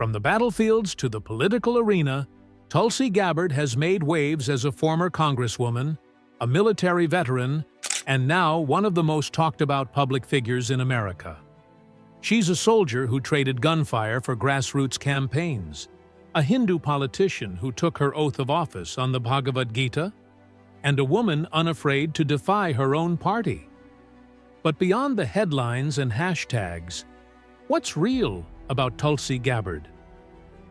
From the battlefields to the political arena, Tulsi Gabbard has made waves as a former congresswoman, a military veteran, and now one of the most talked-about public figures in America. She's a soldier who traded gunfire for grassroots campaigns, a Hindu politician who took her oath of office on the Bhagavad Gita, and a woman unafraid to defy her own party. But beyond the headlines and hashtags, what's real about Tulsi Gabbard?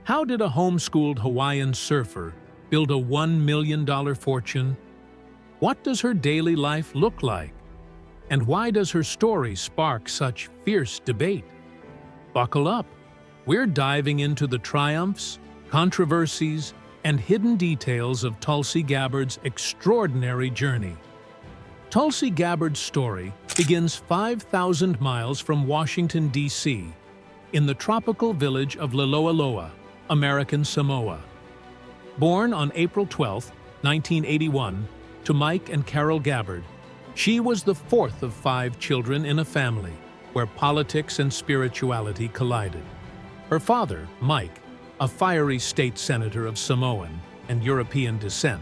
How did a homeschooled Hawaiian surfer build a $1 million fortune? What does her daily life look like? And why does her story spark such fierce debate? Buckle up. We're diving into the triumphs, controversies, and hidden details of Tulsi Gabbard's extraordinary journey. Tulsi Gabbard's story begins 5,000 miles from Washington, D.C., in the tropical village of Liloaloa, American Samoa. Born on April 12, 1981, to Mike and Carol Gabbard, she was the fourth of 5 children in a family where politics and spirituality collided. Her father, Mike, a fiery state senator of Samoan and European descent,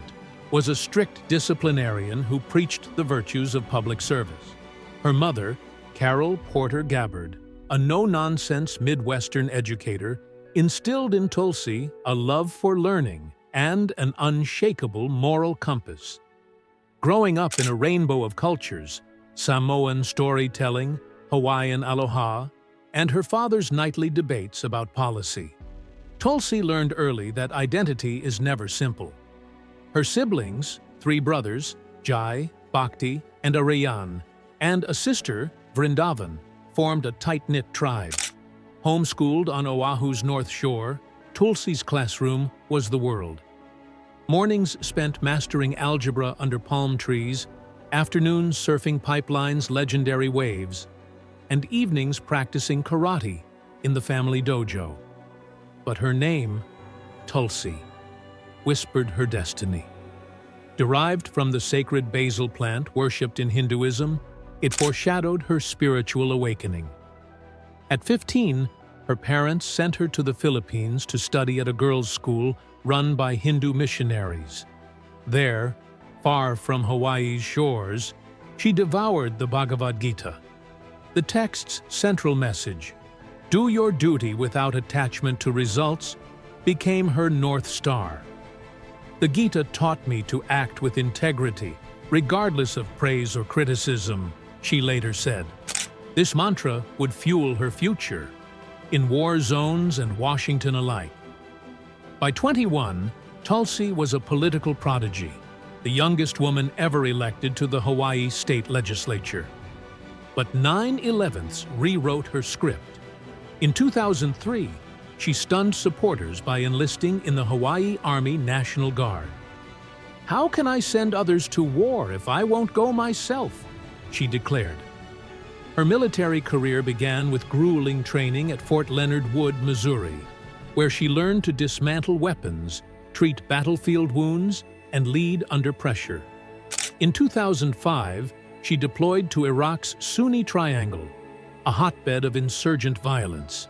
was a strict disciplinarian who preached the virtues of public service. Her mother, Carol Porter Gabbard, a no-nonsense Midwestern educator, instilled in Tulsi a love for learning and an unshakable moral compass. Growing up in a rainbow of cultures, Samoan storytelling, Hawaiian aloha, and her father's nightly debates about policy, Tulsi learned early that identity is never simple. Her siblings, 3 brothers, Jai, Bhakti, and Arayan, and a sister, Vrindavan, formed a tight-knit tribe. Homeschooled on Oahu's North Shore, Tulsi's classroom was the world. Mornings spent mastering algebra under palm trees, afternoons surfing Pipeline's legendary waves, and evenings practicing karate in the family dojo. But her name, Tulsi, whispered her destiny. Derived from the sacred basil plant worshipped in Hinduism, it foreshadowed her spiritual awakening. At 15, her parents sent her to the Philippines to study at a girls' school run by Hindu missionaries. There, far from Hawaii's shores, she devoured the Bhagavad Gita. The text's central message, "Do your duty without attachment to results," became her North Star. "The Gita taught me to act with integrity, regardless of praise or criticism," she later said. This mantra would fuel her future, in war zones and Washington alike. By 21, Tulsi was a political prodigy, the youngest woman ever elected to the Hawaii state legislature. But 9/11s rewrote her script. In 2003, she stunned supporters by enlisting in the Hawaii Army National Guard. "How can I send others to war if I won't go myself?" she declared. Her military career began with grueling training at Fort Leonard Wood, Missouri, where she learned to dismantle weapons, treat battlefield wounds, and lead under pressure. In 2005, she deployed to Iraq's Sunni Triangle, a hotbed of insurgent violence.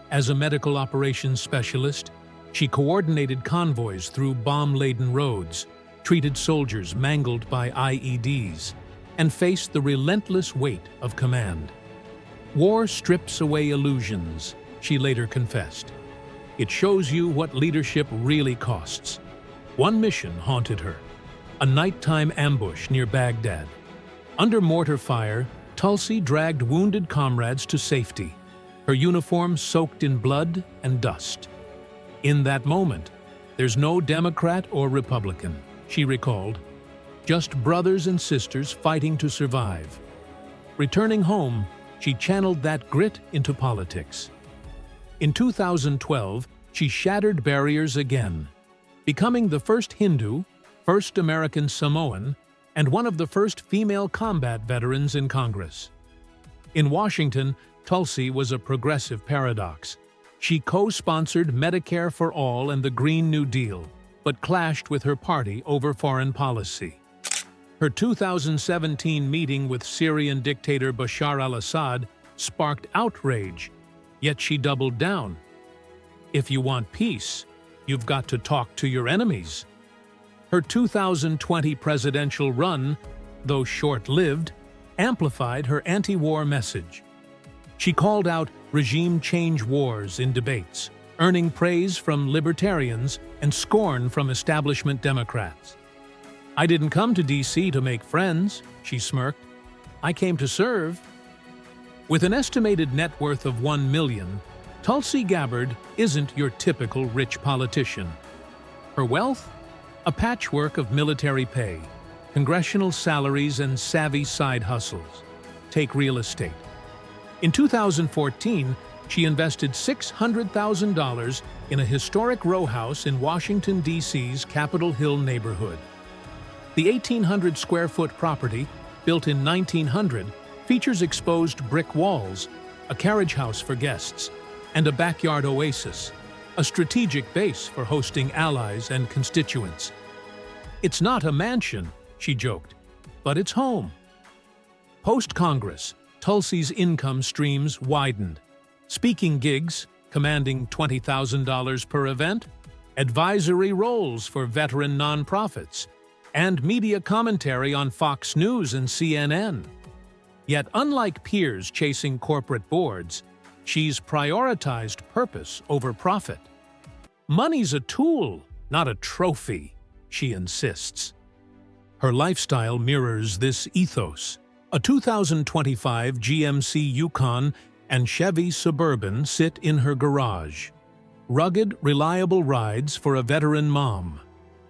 As a medical operations specialist, she coordinated convoys through bomb-laden roads, treated soldiers mangled by IEDs, and faced the relentless weight of command. "War strips away illusions," she later confessed. "It shows you what leadership really costs." One mission haunted her, a nighttime ambush near Baghdad. Under mortar fire, Tulsi dragged wounded comrades to safety, her uniform soaked in blood and dust. "In that moment, there's no Democrat or Republican," she recalled, "just brothers and sisters fighting to survive." Returning home, she channeled that grit into politics. In 2012, she shattered barriers again, becoming the first Hindu, first American Samoan, and one of the first female combat veterans in Congress. In Washington, Tulsi was a progressive paradox. She co-sponsored Medicare for All and the Green New Deal, but clashed with her party over foreign policy. Her 2017 meeting with Syrian dictator Bashar al-Assad sparked outrage, yet she doubled down. If you want peace, you've got to talk to your enemies. Her 2020 presidential run, though short-lived, amplified her anti-war message. She called out regime change wars in debates, earning praise from libertarians and scorn from establishment Democrats. "I didn't come to D.C. to make friends," she smirked. "I came to serve." With an estimated net worth of $1 million, Tulsi Gabbard isn't your typical rich politician. Her wealth? A patchwork of military pay, congressional salaries, and savvy side hustles. Take real estate. In 2014, she invested $600,000 in a historic row house in Washington, D.C.'s Capitol Hill neighborhood. The 1,800-square-foot property, built in 1900, features exposed brick walls, a carriage house for guests, and a backyard oasis, a strategic base for hosting allies and constituents. "It's not a mansion," she joked, "but it's home." Post-Congress, Tulsi's income streams widened. Speaking gigs, commanding $20,000 per event, advisory roles for veteran nonprofits, and media commentary on Fox News and CNN. Yet unlike peers chasing corporate boards, she's prioritized purpose over profit. "Money's a tool, not a trophy," she insists. Her lifestyle mirrors this ethos. A 2025 GMC Yukon and Chevy Suburban sit in her garage. Rugged, reliable rides for a veteran mom.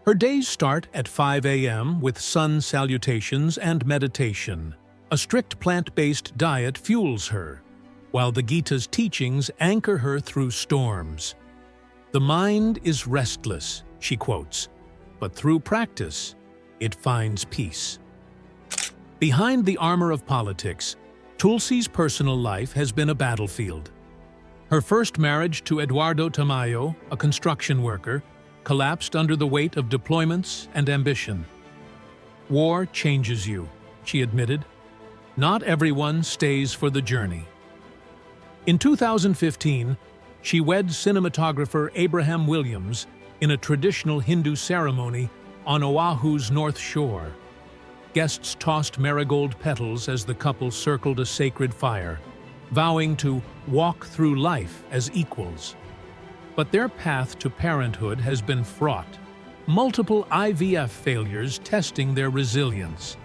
Her days start at 5 a.m. with sun salutations and meditation. A strict plant-based diet fuels her, while the Gita's teachings anchor her through storms. "The mind is restless," she quotes, "but through practice, it finds peace." Behind the armor of politics, Tulsi's personal life has been a battlefield. Her first marriage to Eduardo Tamayo, a construction worker, collapsed under the weight of deployments and ambition. "War changes you," she admitted. "Not everyone stays for the journey." In 2015, she wed cinematographer Abraham Williams in a traditional Hindu ceremony on Oahu's North Shore. Guests tossed marigold petals as the couple circled a sacred fire, vowing to walk through life as equals. But their path to parenthood has been fraught, multiple IVF failures testing their resilience.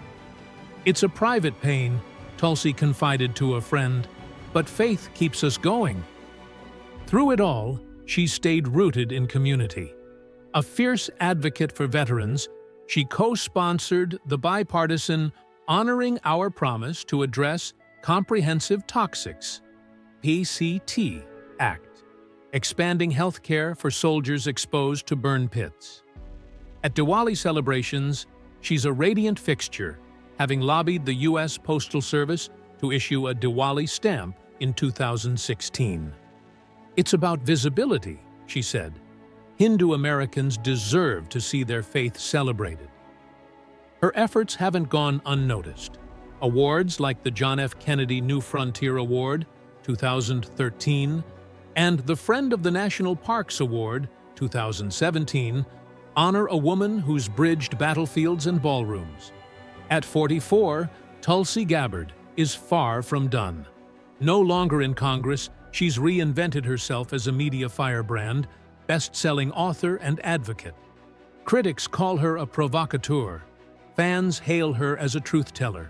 "It's a private pain," Tulsi confided to a friend, "but faith keeps us going." Through it all, she stayed rooted in community. A fierce advocate for veterans, she co-sponsored the bipartisan Honoring Our Promise to Address Comprehensive Toxics (PCT) Act, expanding health care for soldiers exposed to burn pits. At Diwali celebrations, she's a radiant fixture, having lobbied the U.S. Postal Service to issue a Diwali stamp in 2016. "It's about visibility," she said. "Hindu Americans deserve to see their faith celebrated." Her efforts haven't gone unnoticed. Awards like the John F. Kennedy New Frontier Award, 2013, and the Friend of the National Parks Award, 2017, honor a woman who's bridged battlefields and ballrooms. At 44, Tulsi Gabbard is far from done. No longer in Congress, she's reinvented herself as a media firebrand, best-selling author and advocate. Critics call her a provocateur. Fans hail her as a truth-teller.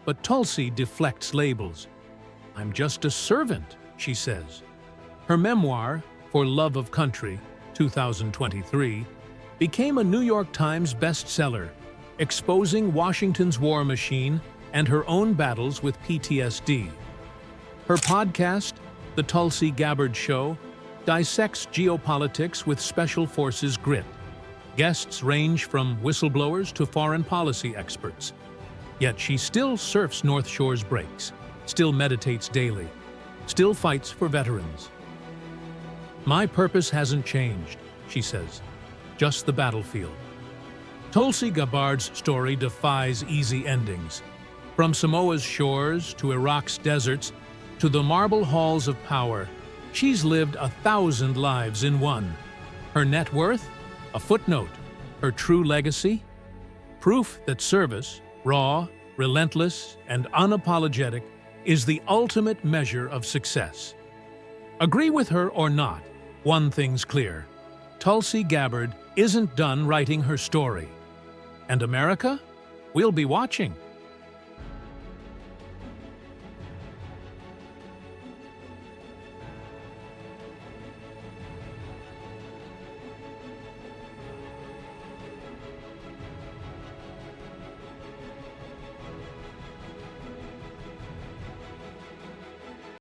But Tulsi deflects labels. "I'm just a servant," she says. Her memoir, For Love of Country, 2023, became a New York Times bestseller, exposing Washington's war machine and her own battles with PTSD. Her podcast, The Tulsi Gabbard Show, dissects geopolitics with special forces grit. Guests range from whistleblowers to foreign policy experts. Yet she still surfs North Shore's breaks, still meditates daily, still fights for veterans. "My purpose hasn't changed," she says, "just the battlefield." Tulsi Gabbard's story defies easy endings. From Samoa's shores to Iraq's deserts to the marble halls of power, She's lived 1,000 lives in one. Her net worth? A footnote. Her true legacy? Proof that service, raw, relentless, and unapologetic, is the ultimate measure of success. Agree with her or not, one thing's clear. Tulsi Gabbard isn't done writing her story. And America? We'll be watching.